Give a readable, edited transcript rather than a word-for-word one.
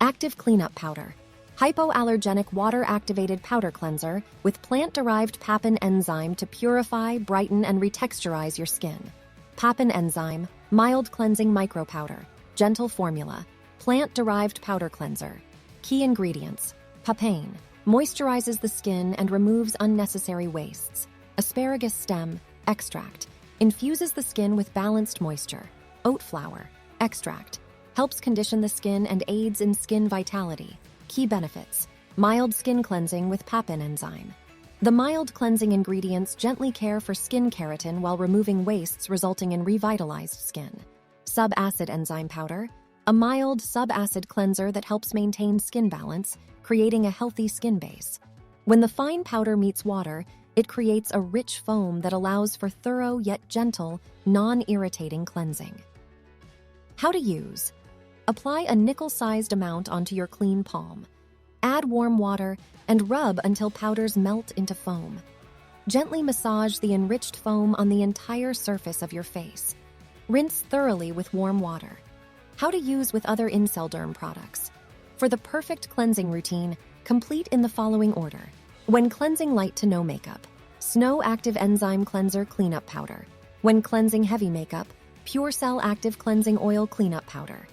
Active Cleanup Powder. Hypoallergenic water-activated powder cleanser with plant-derived papain enzyme to purify, brighten, and retexturize your skin. Papain enzyme, mild cleansing micropowder, gentle formula, plant-derived powder cleanser. Key ingredients: papain, moisturizes the skin and removes unnecessary wastes. Asparagus stem, extract, infuses the skin with balanced moisture. Oat flower, extract, helps condition the skin and aids in skin vitality. Key benefits: mild skin cleansing with papain enzyme. The mild cleansing ingredients gently care for skin keratin while removing wastes, resulting in revitalized skin. Subacid enzyme powder, a mild subacid cleanser that helps maintain skin balance, creating a healthy skin base. When the fine powder meets water, it creates a rich foam that allows for thorough yet gentle, non-irritating cleansing. How to use: apply a nickel-sized amount onto your clean palm. Add warm water and rub until powders melt into foam. Gently massage the enriched foam on the entire surface of your face. Rinse thoroughly with warm water. How to use with other Incellderm products. For the perfect cleansing routine, complete in the following order. When cleansing light to no makeup, Snow Active Enzyme Cleanser Cleanup Powder. When cleansing heavy makeup, Pure Cell Active Cleansing Oil Cleanup Powder.